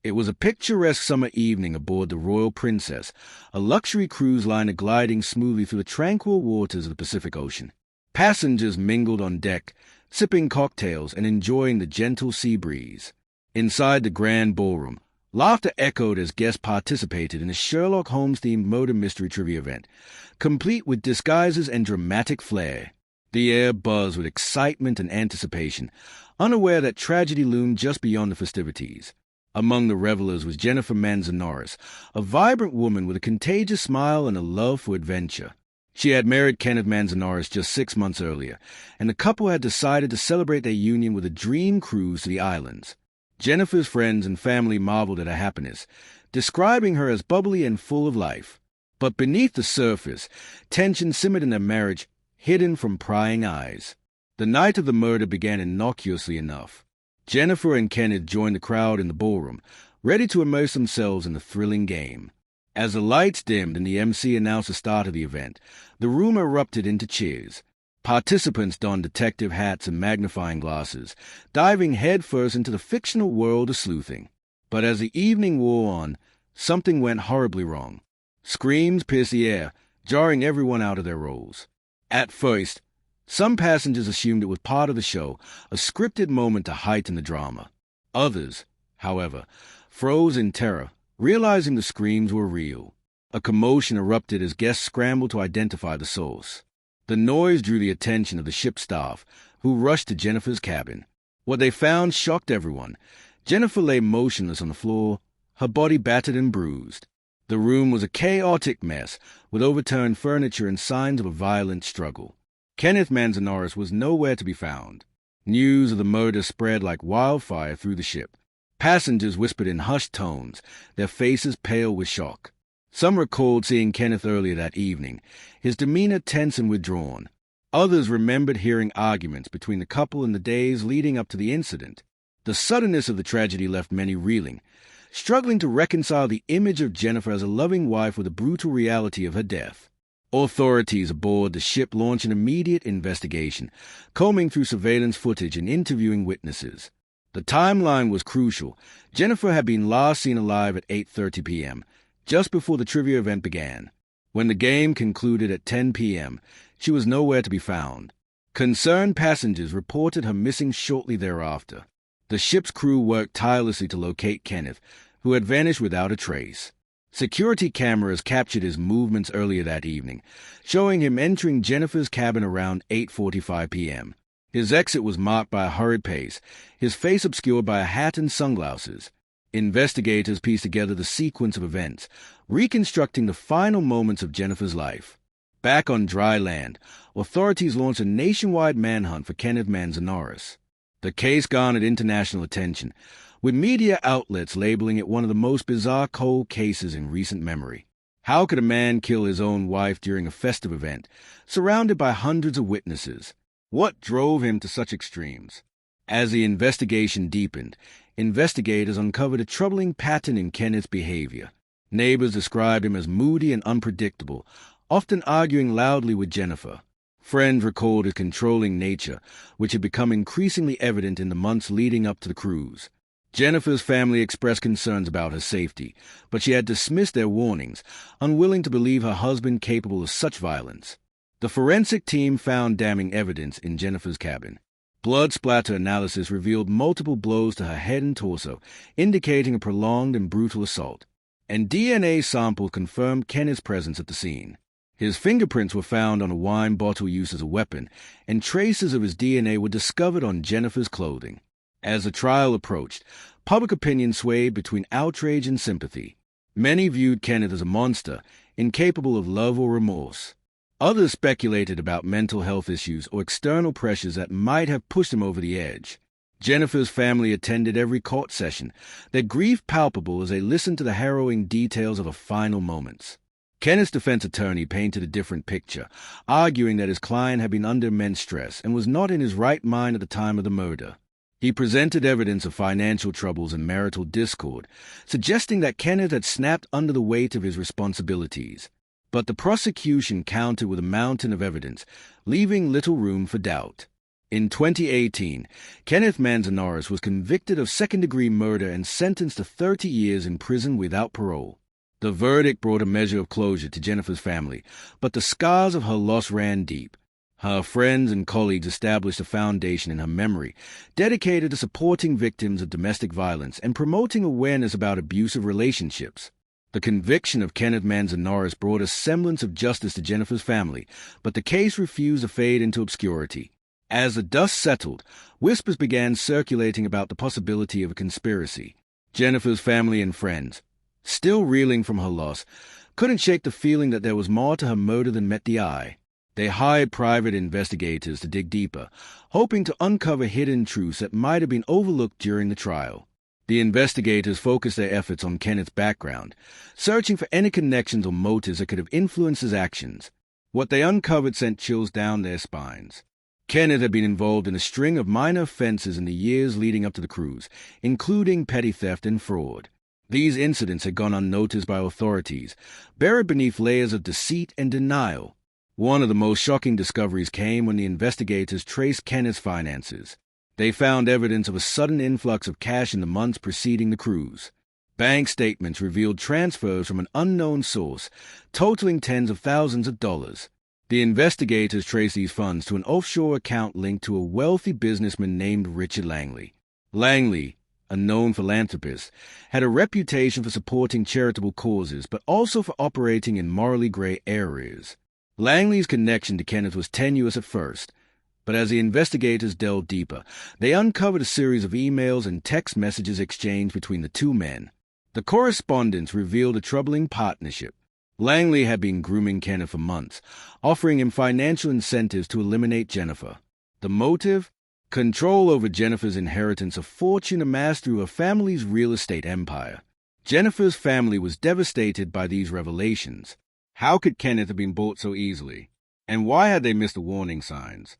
It was a picturesque summer evening aboard the Royal Princess, a luxury cruise liner gliding smoothly through the tranquil waters of the Pacific Ocean. Passengers mingled on deck, sipping cocktails and enjoying the gentle sea breeze. Inside the grand ballroom, laughter echoed as guests participated in a Sherlock Holmes-themed murder mystery trivia event, complete with disguises and dramatic flair. The air buzzed with excitement and anticipation, unaware that tragedy loomed just beyond the festivities. Among the revelers was Jennifer Manzanares, a vibrant woman with a contagious smile and a love for adventure. She had married Kenneth Manzanares just 6 months earlier, and the couple had decided to celebrate their union with a dream cruise to the islands. Jennifer's friends and family marveled at her happiness, describing her as bubbly and full of life. But beneath the surface, tension simmered in their marriage, hidden from prying eyes. The night of the murder began innocuously enough. Jennifer and Kenneth joined the crowd in the ballroom, ready to immerse themselves in the thrilling game. As the lights dimmed and the MC announced the start of the event, the room erupted into cheers. Participants donned detective hats and magnifying glasses, diving headfirst into the fictional world of sleuthing. But as the evening wore on, something went horribly wrong. Screams pierced the air, jarring everyone out of their roles. At first, some passengers assumed it was part of the show, a scripted moment to heighten the drama. Others, however, froze in terror, realizing the screams were real. A commotion erupted as guests scrambled to identify the source. The noise drew the attention of the ship's staff, who rushed to Jennifer's cabin. What they found shocked everyone. Jennifer lay motionless on the floor, her body battered and bruised. The room was a chaotic mess, with overturned furniture and signs of a violent struggle. Kenneth Manzanares was nowhere to be found. News of the murder spread like wildfire through the ship. Passengers whispered in hushed tones, their faces pale with shock. Some recalled seeing Kenneth earlier that evening, his demeanor tense and withdrawn. Others remembered hearing arguments between the couple in the days leading up to the incident. The suddenness of the tragedy left many reeling, struggling to reconcile the image of Jennifer as a loving wife with the brutal reality of her death. Authorities aboard the ship launched an immediate investigation, combing through surveillance footage and interviewing witnesses. The timeline was crucial. Jennifer had been last seen alive at 8:30 p.m., just before the trivia event began. When the game concluded at 10 p.m., she was nowhere to be found. Concerned passengers reported her missing shortly thereafter. The ship's crew worked tirelessly to locate Kenneth, who had vanished without a trace. Security cameras captured his movements earlier that evening, showing him entering Jennifer's cabin around 8:45 p.m. His exit was marked by a hurried pace, his face obscured by a hat and sunglasses. Investigators pieced together the sequence of events, reconstructing the final moments of Jennifer's life. Back on dry land, authorities launched a nationwide manhunt for Kenneth Manzanares. The case garnered international attention, with media outlets labeling it one of the most bizarre cold cases in recent memory. How could a man kill his own wife during a festive event, surrounded by hundreds of witnesses? What drove him to such extremes? As the investigation deepened, investigators uncovered a troubling pattern in Kenneth's behavior. Neighbors described him as moody and unpredictable, often arguing loudly with Jennifer. Friends recalled his controlling nature, which had become increasingly evident in the months leading up to the cruise. Jennifer's family expressed concerns about her safety, but she had dismissed their warnings, unwilling to believe her husband capable of such violence. The forensic team found damning evidence in Jennifer's cabin. Blood splatter analysis revealed multiple blows to her head and torso, indicating a prolonged and brutal assault. And DNA samples confirmed Kenneth's presence at the scene. His fingerprints were found on a wine bottle used as a weapon, and traces of his DNA were discovered on Jennifer's clothing. As the trial approached, public opinion swayed between outrage and sympathy. Many viewed Kenneth as a monster, incapable of love or remorse. Others speculated about mental health issues or external pressures that might have pushed him over the edge. Jennifer's family attended every court session, their grief palpable as they listened to the harrowing details of her final moments. Kenneth's defense attorney painted a different picture, arguing that his client had been under immense stress and was not in his right mind at the time of the murder. He presented evidence of financial troubles and marital discord, suggesting that Kenneth had snapped under the weight of his responsibilities. But the prosecution countered with a mountain of evidence, leaving little room for doubt. In 2018, Kenneth Manzanares was convicted of second-degree murder and sentenced to 30 years in prison without parole. The verdict brought a measure of closure to Jennifer's family, but the scars of her loss ran deep. Her friends and colleagues established a foundation in her memory, dedicated to supporting victims of domestic violence and promoting awareness about abusive relationships. The conviction of Kenneth Manzanares brought a semblance of justice to Jennifer's family, but the case refused to fade into obscurity. As the dust settled, whispers began circulating about the possibility of a conspiracy. Jennifer's family and friends, still reeling from her loss, couldn't shake the feeling that there was more to her murder than met the eye. They hired private investigators to dig deeper, hoping to uncover hidden truths that might have been overlooked during the trial. The investigators focused their efforts on Kenneth's background, searching for any connections or motives that could have influenced his actions. What they uncovered sent chills down their spines. Kenneth had been involved in a string of minor offenses in the years leading up to the cruise, including petty theft and fraud. These incidents had gone unnoticed by authorities, buried beneath layers of deceit and denial. One of the most shocking discoveries came when the investigators traced Kenneth's finances. They found evidence of a sudden influx of cash in the months preceding the cruise. Bank statements revealed transfers from an unknown source, totaling tens of thousands of dollars. The investigators traced these funds to an offshore account linked to a wealthy businessman named Richard Langley. Langley, a known philanthropist, had a reputation for supporting charitable causes, but also for operating in morally gray areas. Langley's connection to Kenneth was tenuous at first, but as the investigators delved deeper, they uncovered a series of emails and text messages exchanged between the two men. The correspondence revealed a troubling partnership. Langley had been grooming Kenneth for months, offering him financial incentives to eliminate Jennifer. The motive? Control over Jennifer's inheritance, a fortune amassed through her family's real estate empire. Jennifer's family was devastated by these revelations. How could Kenneth have been bought so easily? And why had they missed the warning signs?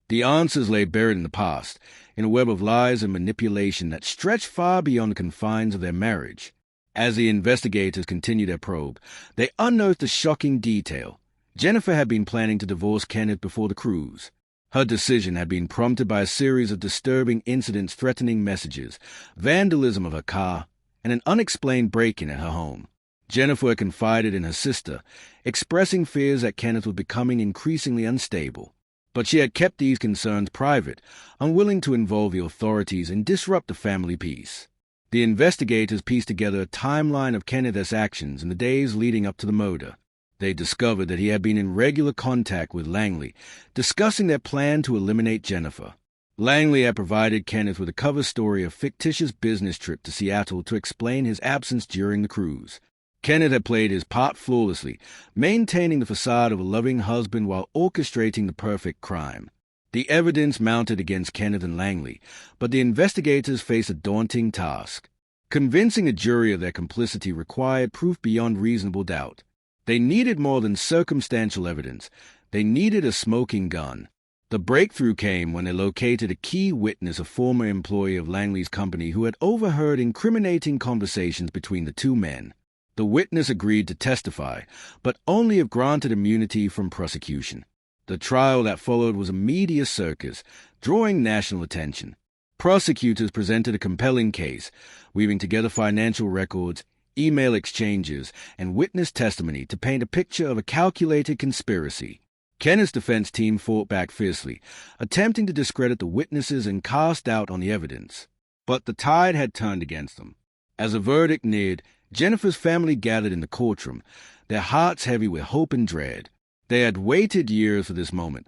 The answers lay buried in the past, in a web of lies and manipulation that stretched far beyond the confines of their marriage. As the investigators continued their probe, they unearthed a shocking detail. Jennifer had been planning to divorce Kenneth before the cruise. Her decision had been prompted by a series of disturbing incidents threatening messages, vandalism of her car, and an unexplained break-in at her home. Jennifer had confided in her sister, expressing fears that Kenneth was becoming increasingly unstable. But she had kept these concerns private, unwilling to involve the authorities and disrupt the family peace. The investigators pieced together a timeline of Kenneth's actions in the days leading up to the murder. They discovered that he had been in regular contact with Langley, discussing their plan to eliminate Jennifer. Langley had provided Kenneth with a cover story of a fictitious business trip to Seattle to explain his absence during the cruise. Kenneth had played his part flawlessly, maintaining the facade of a loving husband while orchestrating the perfect crime. The evidence mounted against Kenneth and Langley, but the investigators faced a daunting task. Convincing a jury of their complicity required proof beyond reasonable doubt. They needed more than circumstantial evidence. They needed a smoking gun. The breakthrough came when they located a key witness, a former employee of Langley's company who had overheard incriminating conversations between the two men. The witness agreed to testify, but only if granted immunity from prosecution. The trial that followed was a media circus, drawing national attention. Prosecutors presented a compelling case, weaving together financial records, email exchanges, and witness testimony to paint a picture of a calculated conspiracy. Kenneth's defense team fought back fiercely, attempting to discredit the witnesses and cast doubt on the evidence. But the tide had turned against them. As the verdict neared, Jennifer's family gathered in the courtroom, their hearts heavy with hope and dread. They had waited years for this moment,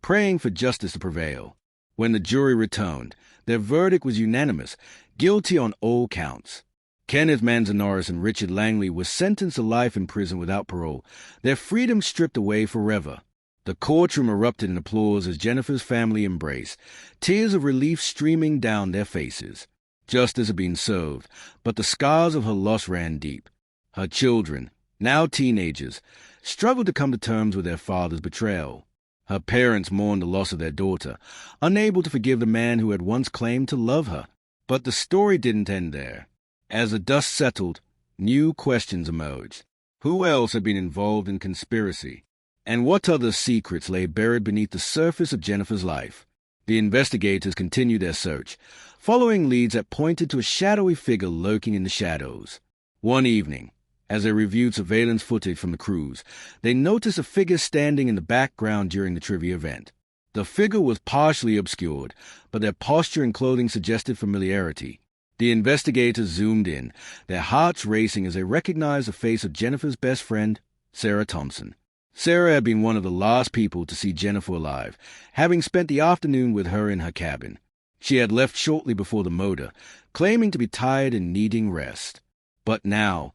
praying for justice to prevail. When the jury returned, their verdict was unanimous, guilty on all counts. Kenneth Manzanares and Richard Langley were sentenced to life in prison without parole, their freedom stripped away forever. The courtroom erupted in applause as Jennifer's family embraced, tears of relief streaming down their faces. Justice had been served, but the scars of her loss ran deep. Her children, now teenagers, struggled to come to terms with their father's betrayal. Her parents mourned the loss of their daughter, unable to forgive the man who had once claimed to love her. But the story didn't end there. As the dust settled, new questions emerged. Who else had been involved in conspiracy? And what other secrets lay buried beneath the surface of Jennifer's life? The investigators continued their search, following leads that pointed to a shadowy figure lurking in the shadows. One evening, as they reviewed surveillance footage from the cruise, they noticed a figure standing in the background during the trivia event. The figure was partially obscured, but their posture and clothing suggested familiarity. The investigators zoomed in, their hearts racing as they recognized the face of Jennifer's best friend, Sarah Thompson. Sarah had been one of the last people to see Jennifer alive, having spent the afternoon with her in her cabin. She had left shortly before the motor, claiming to be tired and needing rest. But now,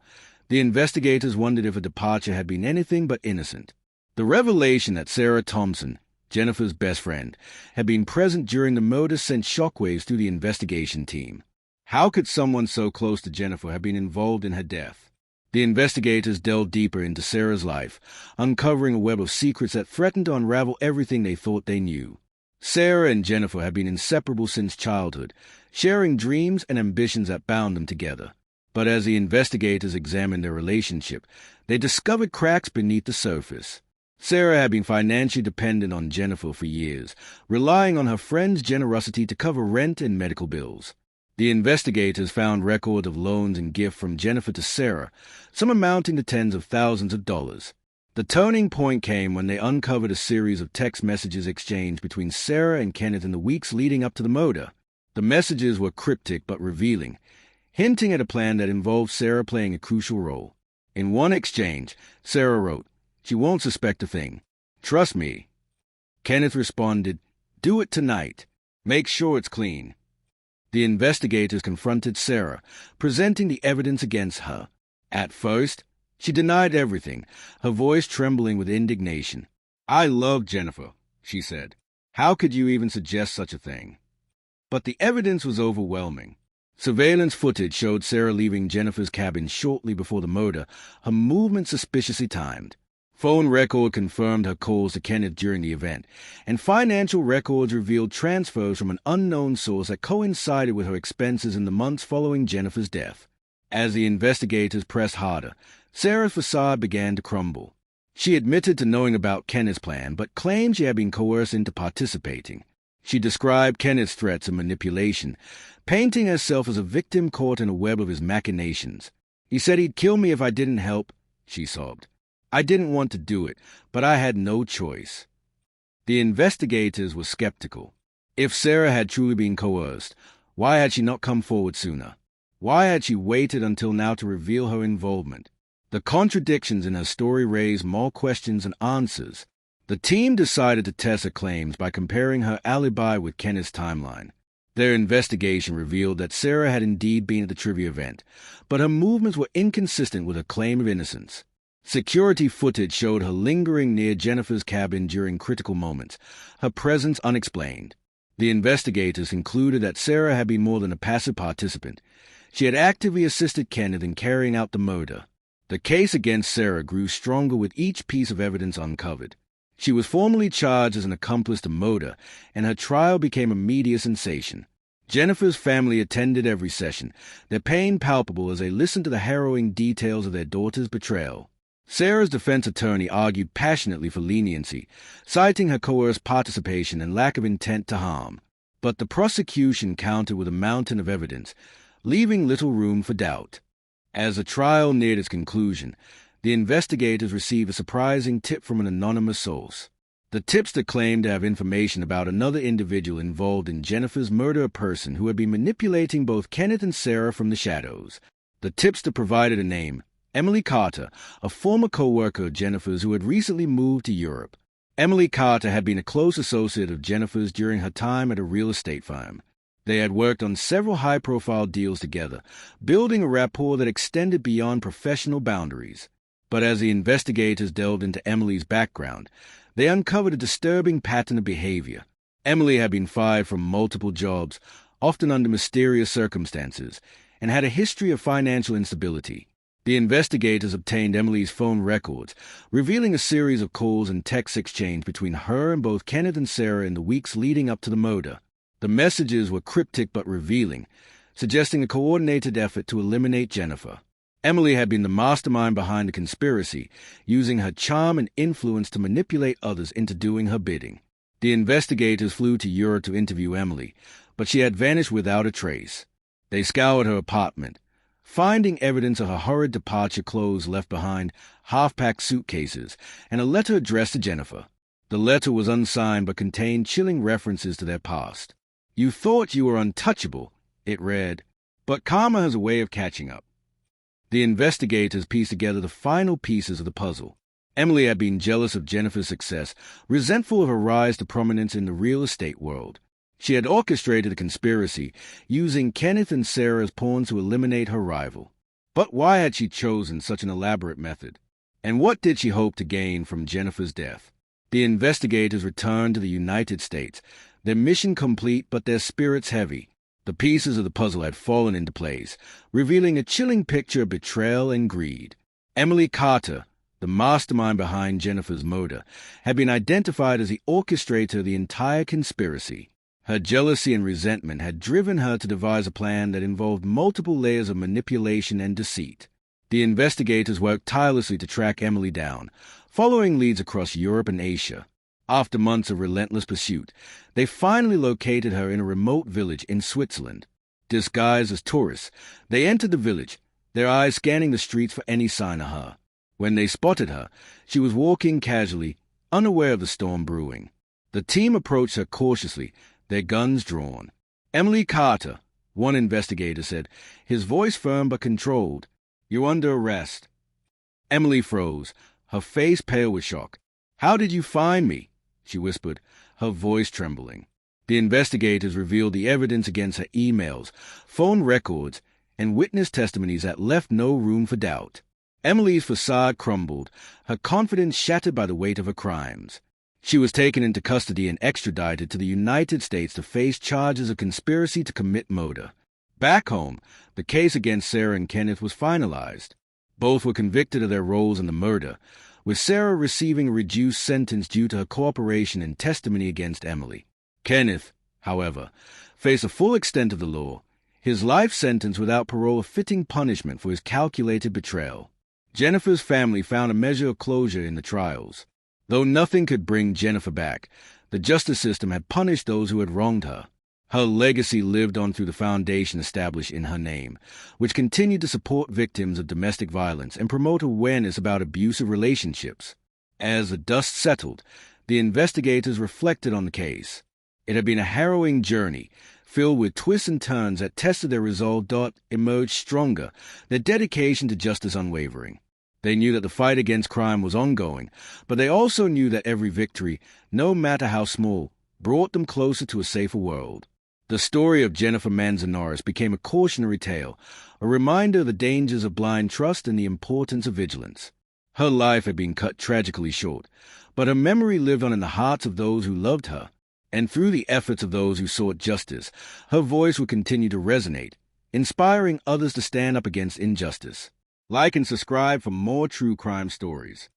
the investigators wondered if her departure had been anything but innocent. The revelation that Sarah Thompson, Jennifer's best friend, had been present during the motor sent shockwaves through the investigation team. How could someone so close to Jennifer have been involved in her death? The investigators delved deeper into Sarah's life, uncovering a web of secrets that threatened to unravel everything they thought they knew. Sarah and Jennifer had been inseparable since childhood, sharing dreams and ambitions that bound them together. But as the investigators examined their relationship, they discovered cracks beneath the surface. Sarah had been financially dependent on Jennifer for years, relying on her friend's generosity to cover rent and medical bills. The investigators found records of loans and gifts from Jennifer to Sarah, some amounting to tens of thousands of dollars. The turning point came when they uncovered a series of text messages exchanged between Sarah and Kenneth in the weeks leading up to the motor. The messages were cryptic but revealing, hinting at a plan that involved Sarah playing a crucial role. In one exchange, Sarah wrote, "She won't suspect a thing. Trust me." Kenneth responded, "Do it tonight. Make sure it's clean." The investigators confronted Sarah, presenting the evidence against her. At first, she denied everything, her voice trembling with indignation. "I love Jennifer," she said. "How could you even suggest such a thing?" But the evidence was overwhelming. Surveillance footage showed Sarah leaving Jennifer's cabin shortly before the motor, her movements suspiciously timed. Phone record confirmed her calls to Kenneth during the event, and financial records revealed transfers from an unknown source that coincided with her expenses in the months following Jennifer's death. As the investigators pressed harder, Sarah's facade began to crumble. She admitted to knowing about Kenneth's plan, but claimed she had been coerced into participating. She described Kenneth's threats and manipulation, painting herself as a victim caught in a web of his machinations. "He said he'd kill me if I didn't help," she sobbed. "I didn't want to do it, but I had no choice." The investigators were skeptical. If Sarah had truly been coerced, why had she not come forward sooner? Why had she waited until now to reveal her involvement? The contradictions in her story raised more questions than answers. The team decided to test her claims by comparing her alibi with Kenneth's timeline. Their investigation revealed that Sarah had indeed been at the trivia event, but her movements were inconsistent with her claim of innocence. Security footage showed her lingering near Jennifer's cabin during critical moments, her presence unexplained. The investigators concluded that Sarah had been more than a passive participant. She had actively assisted Kenneth in carrying out the murder. The case against Sarah grew stronger with each piece of evidence uncovered. She was formally charged as an accomplice to murder, and her trial became a media sensation. Jennifer's family attended every session, their pain palpable as they listened to the harrowing details of their daughter's betrayal. Sarah's defense attorney argued passionately for leniency, citing her coerced participation and lack of intent to harm. But the prosecution countered with a mountain of evidence, leaving little room for doubt. As the trial neared its conclusion, the investigators received a surprising tip from an anonymous source. The tipster claimed to have information about another individual involved in Jennifer's murder, a person who had been manipulating both Kenneth and Sarah from the shadows. The tipster provided a name, Emily Carter, a former co-worker of Jennifer's who had recently moved to Europe. Emily Carter had been a close associate of Jennifer's during her time at a real estate firm. They had worked on several high-profile deals together, building a rapport that extended beyond professional boundaries. But as the investigators delved into Emily's background, they uncovered a disturbing pattern of behavior. Emily had been fired from multiple jobs, often under mysterious circumstances, and had a history of financial instability. The investigators obtained Emily's phone records, revealing a series of calls and texts exchanged between her and both Kenneth and Sarah in the weeks leading up to the murder. The messages were cryptic but revealing, suggesting a coordinated effort to eliminate Jennifer. Emily had been the mastermind behind the conspiracy, using her charm and influence to manipulate others into doing her bidding. The investigators flew to Europe to interview Emily, but she had vanished without a trace. They scoured her apartment, finding evidence of her hurried departure, clothes left behind, half-packed suitcases, and a letter addressed to Jennifer. The letter was unsigned but contained chilling references to their past. "You thought you were untouchable," it read, "but karma has a way of catching up." The investigators pieced together the final pieces of the puzzle. Emily had been jealous of Jennifer's success, resentful of her rise to prominence in the real estate world. She had orchestrated a conspiracy, using Kenneth and Sarah as pawns to eliminate her rival. But why had she chosen such an elaborate method? And what did she hope to gain from Jennifer's death? The investigators returned to the United States, their mission complete but their spirits heavy. The pieces of the puzzle had fallen into place, revealing a chilling picture of betrayal and greed. Emily Carter, the mastermind behind Jennifer's murder, had been identified as the orchestrator of the entire conspiracy. Her jealousy and resentment had driven her to devise a plan that involved multiple layers of manipulation and deceit. The investigators worked tirelessly to track Emily down, following leads across Europe and Asia. After months of relentless pursuit, they finally located her in a remote village in Switzerland. Disguised as tourists, they entered the village, their eyes scanning the streets for any sign of her. When they spotted her, she was walking casually, unaware of the storm brewing. The team approached her cautiously, their guns drawn. "Emily Carter," one investigator said, his voice firm but controlled. "You're under arrest." Emily froze, her face pale with shock. "How did you find me?" she whispered, her voice trembling. The investigators revealed the evidence against her emails, phone records, and witness testimonies that left no room for doubt. Emily's facade crumbled, her confidence shattered by the weight of her crimes. She was taken into custody and extradited to the United States to face charges of conspiracy to commit murder. Back home, the case against Sarah and Kenneth was finalized. Both were convicted of their roles in the murder, with Sarah receiving a reduced sentence due to her cooperation and testimony against Emily. Kenneth, however, faced the full extent of the law, his life sentence without parole a fitting punishment for his calculated betrayal. Jennifer's family found a measure of closure in the trials. Though nothing could bring Jennifer back, the justice system had punished those who had wronged her. Her legacy lived on through the foundation established in her name, which continued to support victims of domestic violence and promote awareness about abusive relationships. As the dust settled, the investigators reflected on the case. It had been a harrowing journey, filled with twists and turns that tested their resolve but emerged stronger, their dedication to justice unwavering. They knew that the fight against crime was ongoing, but they also knew that every victory, no matter how small, brought them closer to a safer world. The story of Jennifer Manzanares became a cautionary tale, a reminder of the dangers of blind trust and the importance of vigilance. Her life had been cut tragically short, but her memory lived on in the hearts of those who loved her, and through the efforts of those who sought justice, her voice would continue to resonate, inspiring others to stand up against injustice. Like and subscribe for more true crime stories.